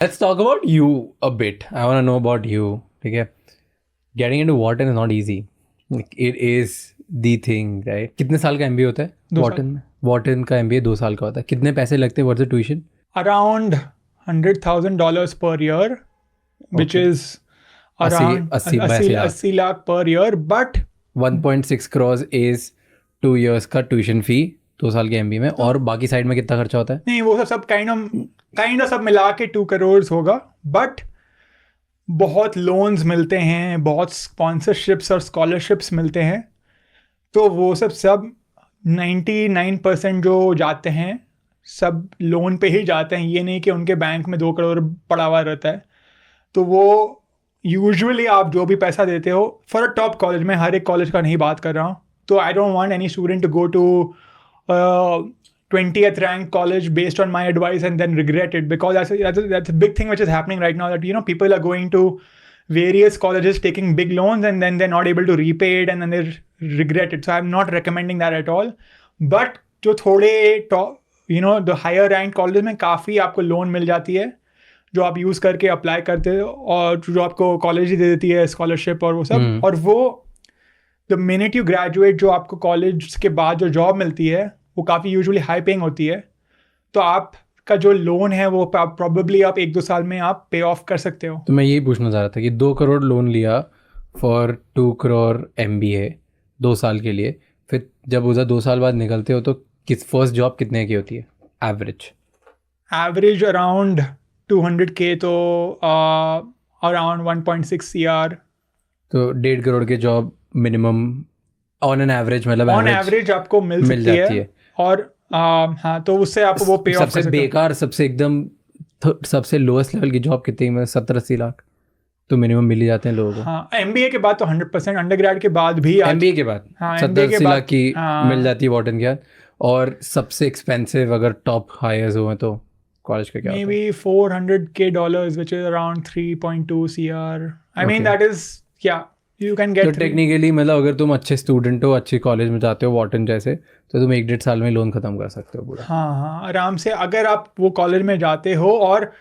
Let's talk about you a bit. I want to know about you. ठीक है, getting into Wharton is not easy. Like, it is the thing, right? कितने साल का MBA होता है Wharton में? Wharton का MBA 2 साल का होता है. कितने पैसे लगते हैं? What's the tuition? Around $100,000 per year, which is around 80 lakh per year. But 1.6 crores is 2 years का tuition fee 2 साल के MBA में. और बाकी साइड में कितना खर्चा होता है? नहीं, वो सब काइंड ऑफ सब मिला के 2 crores होगा. बट बहुत लोन्स मिलते हैं, बहुत स्पॉन्सरशिप्स और स्कॉलरशिप्स मिलते हैं. तो वो सब 99% जो जाते हैं सब लोन पे ही जाते हैं. ये नहीं कि उनके बैंक में 2 crore पड़ा हुआ रहता है. तो वो यूजुअली आप जो भी पैसा देते हो फॉर अ टॉप कॉलेज, में हर एक कॉलेज का नहीं बात कर रहा हूँ, तो I don't want any student to go to 20th rank college based on my advice and then regret it, because that's a big thing which is happening right now, that people are going to various colleges taking big loans and then they're not able to repay it and then they regret it. So I'm not recommending that at all. But जो थोड़े top the higher ranked college में काफ़ी आपको loan मिल जाती है जो आप use करके अप्लाई करते हो, और जो आपको कॉलेज ही दे देती है स्कॉलरशिप और वो सब. और वो द मिनट यू ग्रेजुएट, जो आपको कॉलेज के बाद जो जॉब मिलती है वो काफ़ी यूजुअली हाई पेइंग होती है. तो आपका जो लोन है वो प्रॉबेबली आप 1-2 साल में आप पे ऑफ कर सकते हो. तो मैं यही पूछना चाह रहा था कि 2 करोड़ लोन लिया फॉर 2 crore MBA 2 साल के लिए, फिर जब उधर 2 साल बाद निकलते हो तो फर्स्ट जॉब कितने की होती है एवरेज अराउंड 200K, तो अराउंड 1.6 CR. तो 1.5 करोड़ की job minimum on an average, मतलब ऑन एवरेज आपको मिल जाती है. और हाँ, तो उससे आप वो पे ऑफ कर सकते हो. सबसे बेकार, सबसे एकदम सबसे लोएस्ट लेवल की जॉब कितनी में 70-80 लाख तो मिनिमम मिल ही जाते हैं लोगों को. हाँ, MBA के बाद तो 100%, अंडरग्रेड के बाद भी MBA के बाद 70-80 लाख की मिल जाती है वॉर्टन के बाद. और सबसे एक्सपेंसिव अगर टॉप हायर्स हुए तो कॉलेज का क्या may be $400K, which is around 3.2 CR. I mean that is, yeah, you can get. तो टेक्निकली मतलब अगर तुम अच्छे स्टूडेंट हो, अच्छे कॉलेज में जाते हो वॉर्टन जैसे, तो तुम 1-1.5 साल में लोन खत्म कर सकते हो पूरा. हाँ, आराम से. अगर आप वो कॉलेज में जाते हो, और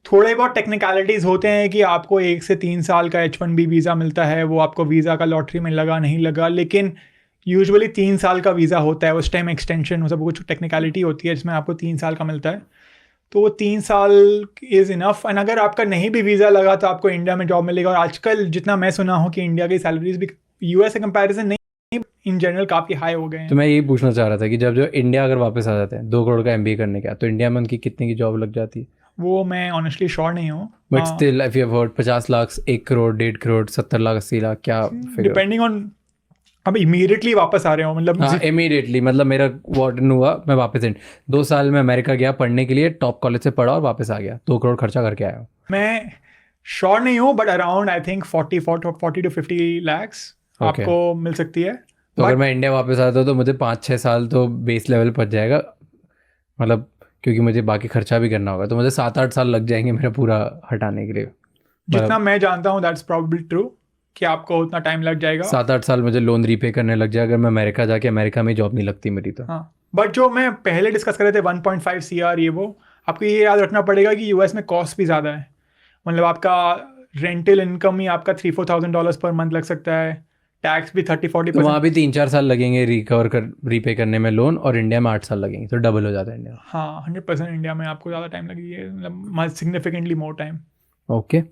थोड़े बहुत टेक्निकलिटीज़ होते हैं कि आपको 1 से 3 साल का H1B वीज़ा मिलता है, वो आपको वीज़ा का लॉटरी में लगा नहीं लगा, लेकिन यूजुअली 3 साल का वीज़ा होता है. उस टाइम एक्सटेंशन, वो सब कुछ टेक्निकलिटी होती है जिसमें आपको 3 साल का मिलता है. तो वो 3 साल इज़ इनफ. एंड अगर आपका नहीं भी वीज़ा लगा तो आपको इंडिया में जॉब मिलेगा. और आजकल जितना मैं सुना हूँ कि इंडिया की सैलरीज भी US से कंपैरिजन नहीं, इन जनरल काफ़ी हाई हो गए हैं. तो मैं यही पूछना चाह रहा था कि जब जो इंडिया अगर वापस आ जाते हैं 2 करोड़ का MBA करने का, तो इंडिया में उनकी कितने की जॉब लग जाती है? वो मैं ऑनेस्टली श्योर नहीं हूँ. But still if you have heard 50 lakh, 1 crore, 1.5 crore, 70 lakh, 80 lakh, क्या फिगर? Depending on. अब इमीडिएटली वापस आ रहे हो, मतलब हाँ, इमीडिएटली. मतलब मेरा वार्डन हुआ, मैं वापस 2 साल में अमेरिका गया पढ़ने के लिए, टॉप कॉलेज से पढ़ा और वापस आ गया, 2 करोड़ खर्चा करके आया हूँ. मैं श्योर नहीं हूँ, but around I think 40 to 50 lakhs आपको मिल सकती है. तो अगर मैं इंडिया वापस आता तो मुझे 5-6 साल तो बेस लेवल पहुँच जाएगा, मतलब क्योंकि मुझे बाकी खर्चा भी करना होगा, तो मुझे 7-8 साल लग जाएंगे मेरा पूरा हटाने के लिए. जितना मैं जानता हूँ दैट्स प्रॉब्ली ट्रू कि आपको उतना टाइम लग जाएगा. 7-8 साल मुझे लोन रीपे करने लग जाएगा अगर मैं अमेरिका जाके, अमेरिका में जॉब नहीं लगती मेरी तो. हाँ, बट जो मैं पहले डिस्कस कर रहे थे 1.5 CR, ये वो आपको ये याद रखना पड़ेगा कि US में कॉस्ट भी ज़्यादा है. मतलब आपका रेंटल इनकम ही आपका $3,000-4,000 पर मंथ लग सकता है. टैक्स भी 30-40%. तो वहाँ भी 3-4 साल लगेंगे रीपे करने में लोन, और इंडिया में 8 साल लगेंगे, तो डबल हो जाता है इंडिया. हाँ, 100% इंडिया में आपको ज़्यादा टाइम लगेगी, मतलब सिग्निफिकेंटली मोर टाइम. ओके.